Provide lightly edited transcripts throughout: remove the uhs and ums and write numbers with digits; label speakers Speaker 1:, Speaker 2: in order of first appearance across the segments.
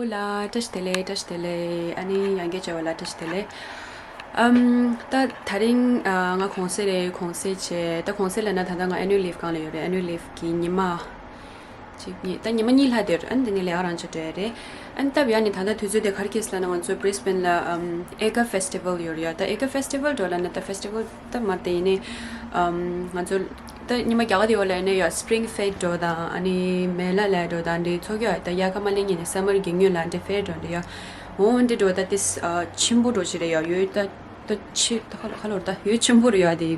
Speaker 1: la tashtele ani yange jawala tashtele ta tharing nga khonse che ta khonse la na thada nga annual leave ka le yore annual leave ki nima chi ta nima ni la der and ni le aran che de and ta biani thada thuzu de khar kes la na so Brisbane la Ekka festival yore ta Ekka festival dola na ta festival ta mate ne nganzo 또 니마 겨울이 올라네 요 스프링 페이도다 아니 멜라라도다 안데 저기야 다 야가말링이네 서머 경유란데 페이도요 온데도 다티스 침부로지래요 요이다 또치 할로다 요 침부로야 돼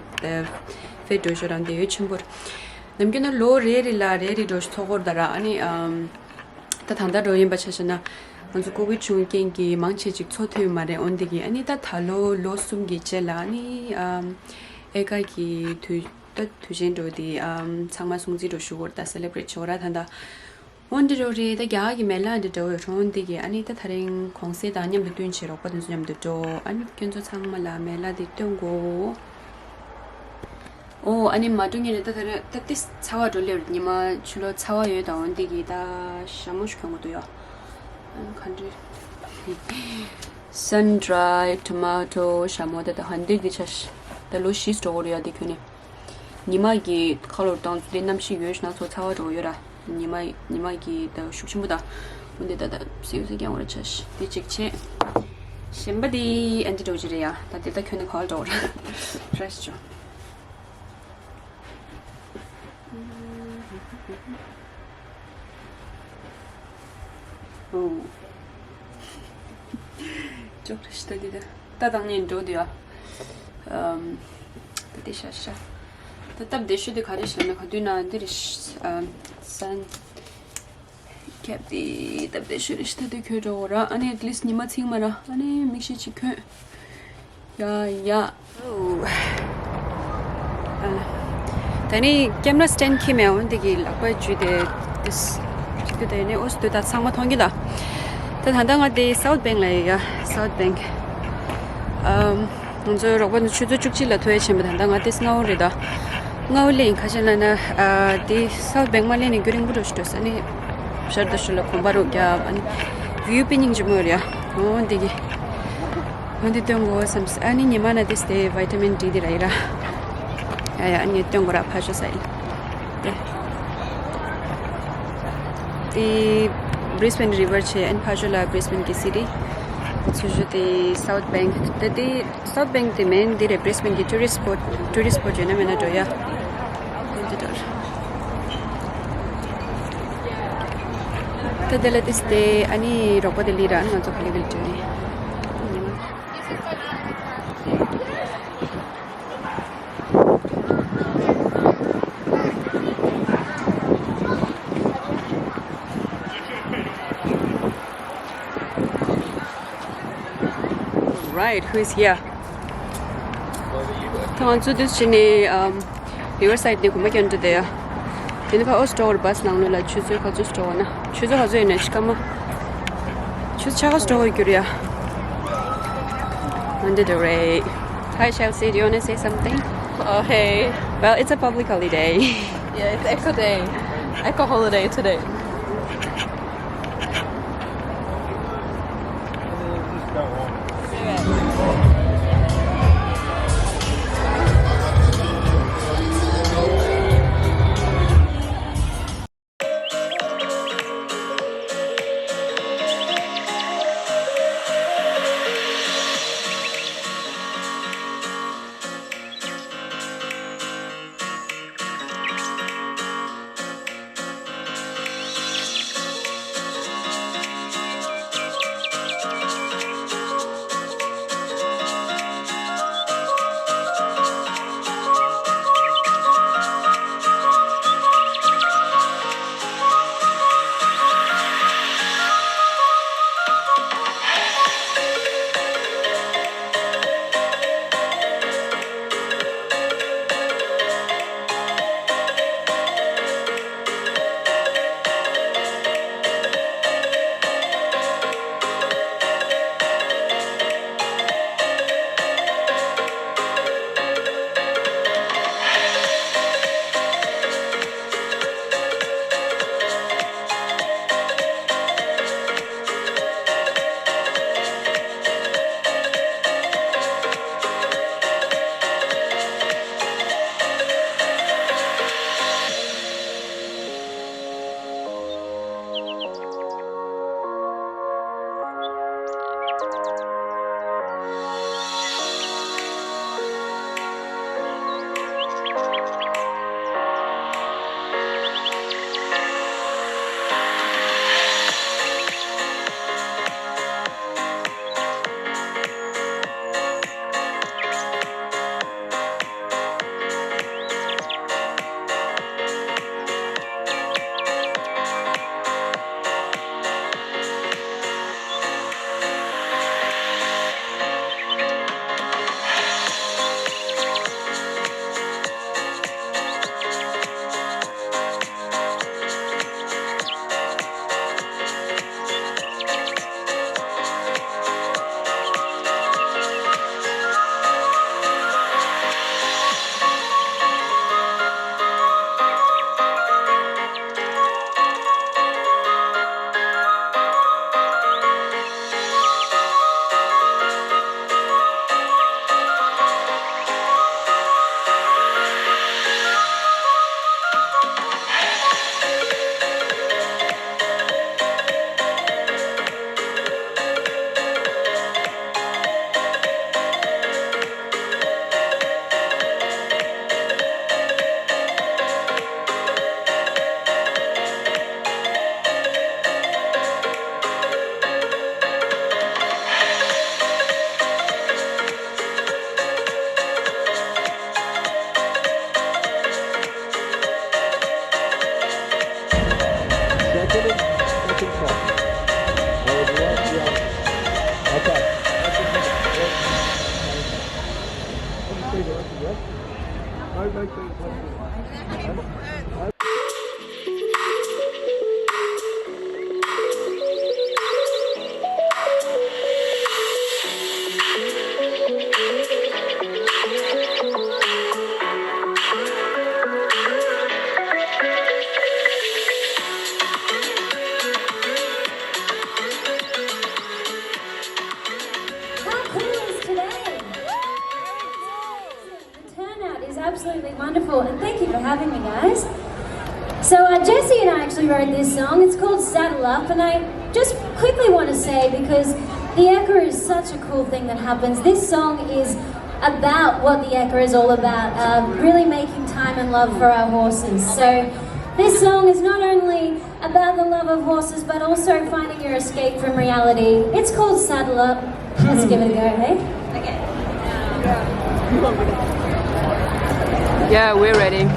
Speaker 1: 페이도저란데 요 침부로 남기는 로 레리라 레리도 스토거다라 아니 다 단다로 임바차시나 먼저 고비 중견기 망치직 초토유 말에 온데기 아니 다 달로 로숨기 젤라니 에가기 투진도디 상마 송지도 슈고다 셀레브레이트 초라 탄다 원디로리 다 야기 멜라데 도 론디기 아니다 다른 공세다 아니면 between 치로 거든 수념도 또 아니 견조 상마라 멜라디 뜬고 오 아니 마둥이네 다 다른 뜻 차와 돌려니마 주로 차와에 다 원디기다 샤무슈 경우도요 간지 sun dried tomato 샤모데다 한디기 차시 다 로시 스토리야 디큐네 니마기 컬러 다운 남시 유에스나 소 차와도 요라 니마기 더 슈심보다 근데다 세우세게 오래 차시 디직체 심바디 엔티도지리아 다데다 켜는 컬도 프레스죠 오 쪽시다디다 따당님 도디야 데샤샤 طب دشدي كاريش لما خدونا نديرش سن كبدي طب دشرش تدي كورا انا اتليست نيما تيمرا انا ميشي تشيكو يا تاني كاميرا ستاند كيميا وندي لاكوا جودي دس كديني اوستو دا 상마 통기다 다 단당하디 사우스 뱅라이야 사우스 뱅 먼저 로번 추주 축질라 토에 쳔바 단당하디 스나오리다 ngawling khajalana di south bengmale ni guring budo stos ani shardashula khombaro kya ani view pinning jumorya ondigi ondi tongo sams ani nyamana this day vitamin D di raira aya ani tongora phasha sai di Brisbane river che and phajula Brisbane ki city the south bank the south bank the main the Brisbane ki tourist spot jena mena doya تدلت استي أني ربط اللي رأنا نزوج اللي بالجوني Right, who is here? Thank you. This is riverside. Ne kuma kyanto deya. Dene pa store bus nangno la chuzo khazu store na. Chuzo khazu ene shikama. Chuzo chaga store gyuriya. Under the ray. Hi Chelsea, do you want to say something?
Speaker 2: Oh hey.
Speaker 1: Well, it's a public holiday.
Speaker 2: Yeah, it's Ekka day. Ekka holiday today.
Speaker 3: Absolutely wonderful, and thank you for having me, guys. So Jessie and I actually wrote this song. It's called Saddle Up, and I just quickly want to say, because the Ekka is such a cool thing that happens, this song is about what the Ekka is all about, really making time and love for our horses. So this song is not only about the love of horses, but also finding your escape from reality. It's called Saddle Up. Let's give it a go, hey? Okay.
Speaker 1: Yeah, we're ready.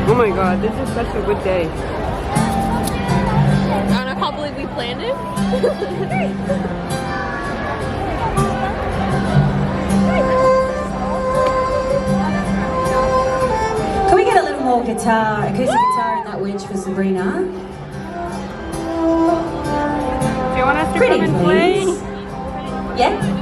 Speaker 1: Oh my god, this is such a good day.
Speaker 2: And I can't believe we planned it.
Speaker 3: Can we get a little more guitar, acoustic guitar in that winch for Sabrina?
Speaker 1: Do you want us to
Speaker 3: Pretty,
Speaker 1: come and play?
Speaker 3: please. Yeah?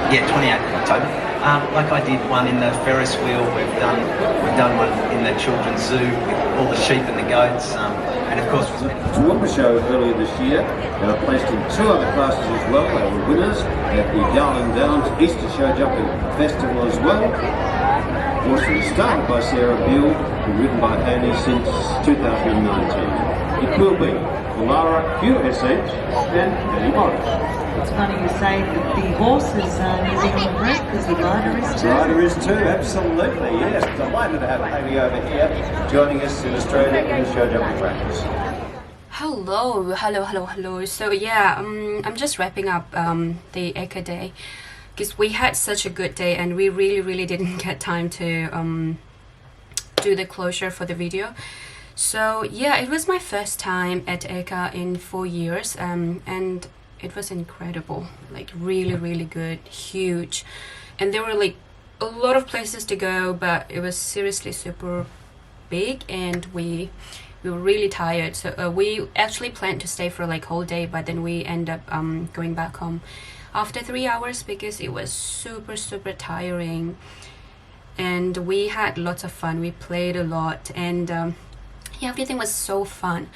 Speaker 4: Yeah, 28th of October. Like I did one in the Ferris wheel, we've done one in the children's zoo with all the sheep and the goats, and of course we
Speaker 5: won the show earlier this year, and I placed in 2 other classes as well. They were winners at the Darling Downs Easter Show Jumping Festival as well. Also started by Sarah Beale and written by Annie since 2019. It will be Lara QSH and Eddie Morris.
Speaker 6: It's funny you say that the horse is New Zealand bred because the rider is too.
Speaker 5: Rider is too, absolutely, yes. Delighted to have Amy over here joining us in Australia in the show jumping practice.
Speaker 1: Hello. So yeah, I'm just wrapping up the Ekka day because we had such a good day and we really didn't get time to do the closure for the video. So yeah, it was my first time at Ekka in 4 years, and it was incredible, like really good, huge, and there were like a lot of places to go, but it was seriously super big and we were really tired. So we actually planned to stay for like whole day, but then we end up going back home after 3 hours because it was super tiring. And we had lots of fun, we played a lot, and yeah, everything was so fun.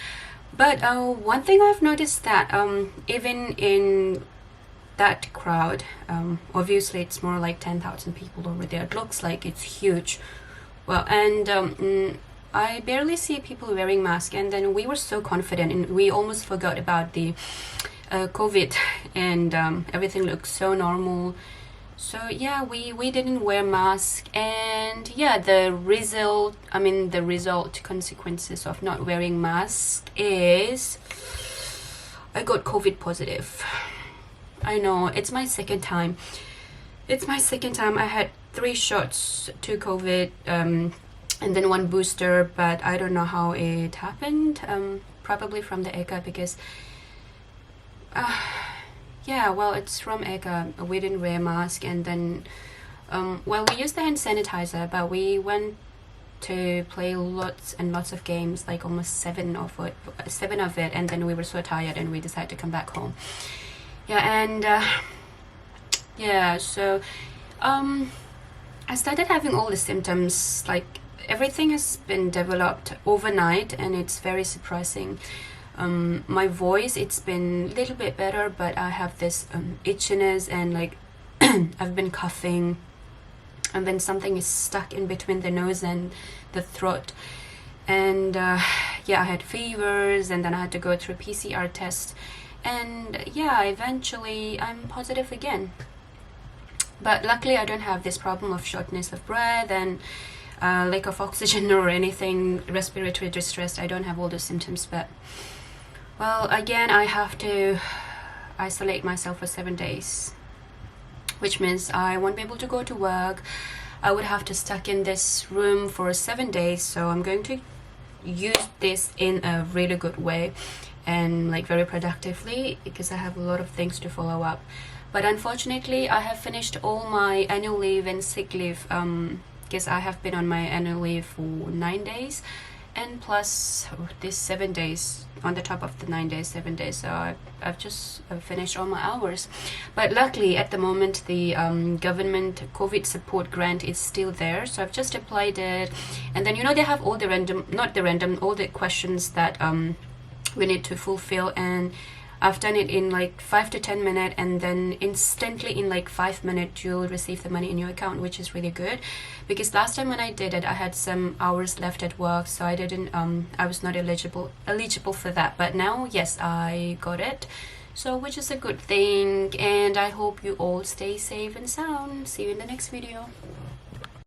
Speaker 1: But one thing I've noticed that even in that crowd, obviously it's more like 10,000 people over there, it looks like it's huge. Well, and I barely see people wearing masks, and then we were so confident and we almost forgot about the COVID, and everything looks so normal. So yeah, we didn't wear masks, and yeah, the result consequences of not wearing masks is I got COVID positive. I know, it's my second time. I had 3 shots to COVID, and then 1 booster, but I don't know how it happened. Probably from the Ekka because yeah, well, it's from Ekka. We didn't wear mask, and then well, we used the hand sanitizer, but we went to play lots and lots of games, like almost 7 of it, and then we were so tired and we decided to come back home. Yeah, and yeah, so I started having all the symptoms, like everything has been developed overnight, and it's very surprising. My voice, it's been a little bit better, but I have this itchiness, and like I've been coughing, and then something is stuck in between the nose and the throat, and yeah, I had fevers, and then I had to go through PCR test, and yeah, eventually I'm positive again. But luckily I don't have this problem of shortness of breath and lack of oxygen or anything, respiratory distress. I don't have all those symptoms, but well, again, I have to isolate myself for 7 days, which means I won't be able to go to work. I would have to stuck in this room for 7 days, so I'm going to use this in a really good way and like very productively, because I have a lot of things to follow up. But unfortunately, I have finished all my annual leave and sick leave, because I have been on my annual leave for 9 days, and plus this 7 days on the top of the 9 days, 7 days. So I've just finished all my hours. But luckily at the moment the government COVID support grant is still there, so I've just applied it, and then they have all the all the questions that we need to fulfill, and I've done it in like 5 to 10 minutes, and then instantly in like 5 minutes you'll receive the money in your account, which is really good. Because last time when I did it, I had some hours left at work, so I didn't I was not eligible for that. But now, yes, I got it, so which is a good thing, and I hope you all stay safe and sound. See you in the next video.